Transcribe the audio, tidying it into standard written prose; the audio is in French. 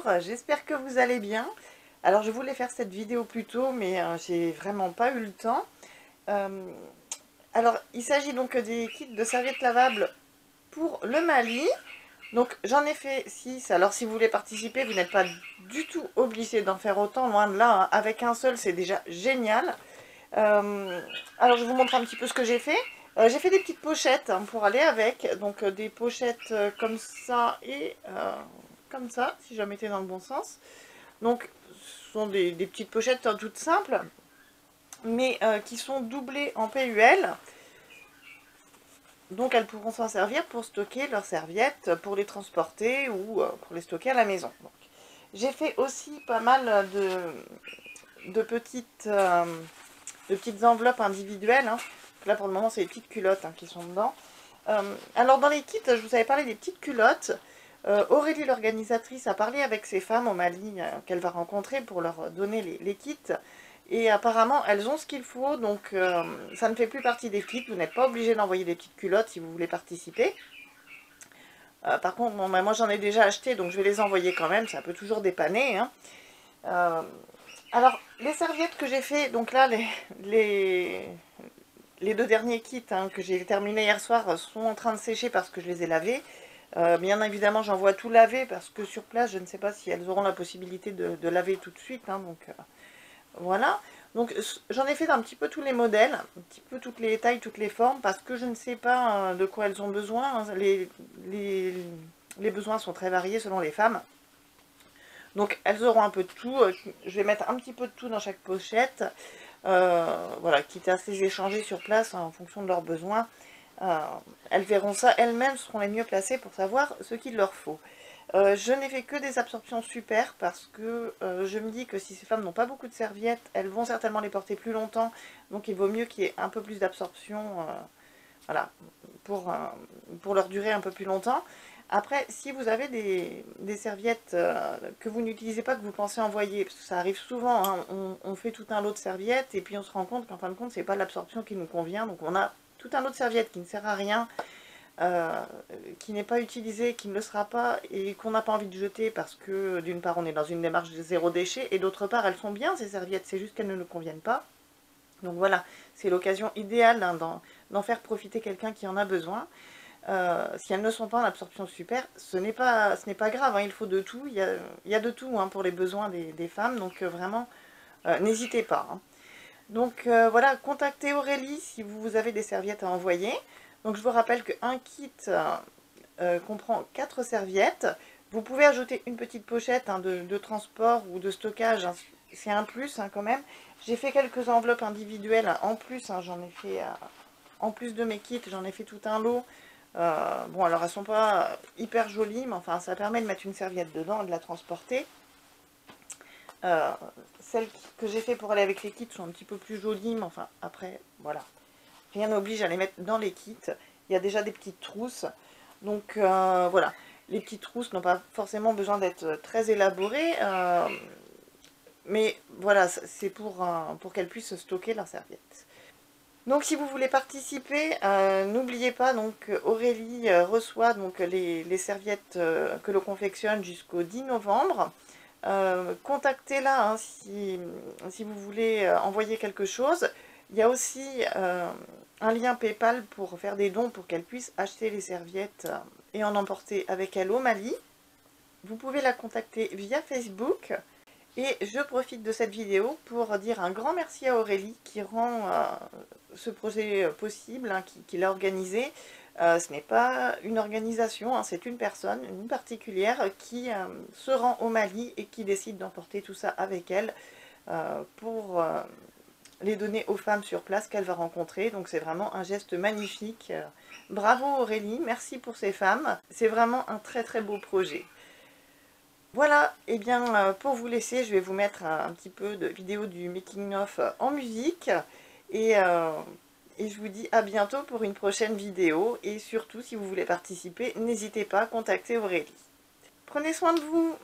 bonjour, j'espère que vous allez bien. Alors je voulais faire cette vidéo plus tôt, mais j'ai vraiment pas eu le temps. Euh, alors il s'agit donc des kits de serviettes lavables pour le Mali. Donc j'en ai fait 6, alors si vous voulez participer, vous n'êtes pas du tout obligé d'en faire autant, loin de là, hein. Avec un seul c'est déjà génial. Alors je vous montre un petit peu ce que j'ai fait. J'ai fait des petites pochettes hein, pour aller avec, donc des pochettes comme ça et comme ça, si je la mettais dans le bon sens. Donc ce sont des petites pochettes hein, toutes simples, mais qui sont doublées en PUL. Donc elles pourront s'en servir pour stocker leurs serviettes, pour les transporter ou pour les stocker à la maison. J'ai fait aussi pas mal de petites enveloppes individuelles. Hein. Là pour le moment c'est les petites culottes hein, qui sont dedans. Alors dans les kits, je vous avais parlé des petites culottes. Aurélie l'organisatrice a parlé avec ces femmes au Mali qu'elle va rencontrer pour leur donner les kits. Et apparemment elles ont ce qu'il faut, donc ça ne fait plus partie des kits. Vous n'êtes pas obligé d'envoyer des petites culottes si vous voulez participer. Par contre, bon, bah, moi j'en ai déjà acheté, donc je vais les envoyer quand même, ça peut toujours dépanner. Hein. Alors, les serviettes que j'ai fait, donc là, les deux derniers kits hein, que j'ai terminés hier soir sont en train de sécher parce que je les ai lavés. Bien évidemment, j'envoie tout laver parce que sur place, je ne sais pas si elles auront la possibilité de laver tout de suite. Hein, donc, voilà. Donc, j'en ai fait un petit peu tous les modèles, un petit peu toutes les tailles, toutes les formes, parce que je ne sais pas de quoi elles ont besoin. Hein. Les besoins sont très variés selon les femmes. Donc elles auront un peu de tout, je vais mettre un petit peu de tout dans chaque pochette, voilà, quitte à se les échanger sur place en fonction de leurs besoins. Elles verront ça, elles-mêmes seront les mieux placées pour savoir ce qu'il leur faut. Je n'ai fait que des absorptions super parce que je me dis que si ces femmes n'ont pas beaucoup de serviettes, elles vont certainement les porter plus longtemps, donc il vaut mieux qu'il y ait un peu plus d'absorption, voilà, pour leur durer un peu plus longtemps. Après, si vous avez des serviettes que vous n'utilisez pas, que vous pensez envoyer, parce que ça arrive souvent, hein, on fait tout un lot de serviettes et puis on se rend compte qu'en fin de compte, c'est pas l'absorption qui nous convient. Donc on a tout un lot de serviettes qui ne sert à rien, qui n'est pas utilisé, qui ne le sera pas et qu'on n'a pas envie de jeter parce que d'une part on est dans une démarche de zéro déchet et d'autre part elles sont bien ces serviettes, c'est juste qu'elles ne nous conviennent pas. Donc voilà, c'est l'occasion idéale hein, d'en faire profiter quelqu'un qui en a besoin. Si elles ne sont pas en absorption super, ce n'est pas grave, hein, il faut de tout, il y a de tout hein, pour les besoins des femmes, donc vraiment, n'hésitez pas. Hein. Donc voilà, contactez Aurélie si vous avez des serviettes à envoyer. Donc je vous rappelle qu'un kit comprend 4 serviettes. Vous pouvez ajouter une petite pochette hein, de transport ou de stockage, hein, c'est un plus hein, quand même. J'ai fait quelques enveloppes individuelles hein, en plus, hein, j'en ai fait, en plus de mes kits, j'en ai fait tout un lot. Bon alors elles sont pas hyper jolies, mais enfin ça permet de mettre une serviette dedans et de la transporter. Celles que j'ai fait pour aller avec les kits sont un petit peu plus jolies, mais enfin après voilà. Rien n'oblige à les mettre dans les kits. Il y a déjà des petites trousses. Donc voilà. Les petites trousses n'ont pas forcément besoin d'être très élaborées. Mais voilà, c'est pour qu'elles puissent stocker leurs serviettes. Donc si vous voulez participer, n'oubliez pas, donc Aurélie reçoit donc les serviettes que l'on confectionne jusqu'au 10 novembre. Contactez-la hein, si vous voulez envoyer quelque chose. Il y a aussi un lien PayPal pour faire des dons pour qu'elle puisse acheter les serviettes et en emporter avec elle au Mali. Vous pouvez la contacter via Facebook. Et je profite de cette vidéo pour dire un grand merci à Aurélie qui rend ce projet possible, hein, qui l'a organisé. Ce n'est pas une organisation, hein, c'est une personne, une particulière qui se rend au Mali et qui décide d'emporter tout ça avec elle pour les donner aux femmes sur place qu'elle va rencontrer. Donc c'est vraiment un geste magnifique. Bravo Aurélie, merci pour ces femmes. C'est vraiment un très très beau projet. Voilà, et bien pour vous laisser, je vais vous mettre un petit peu de vidéo du making of en musique. Et je vous dis à bientôt pour une prochaine vidéo. Et surtout, si vous voulez participer, n'hésitez pas à contacter Aurélie. Prenez soin de vous!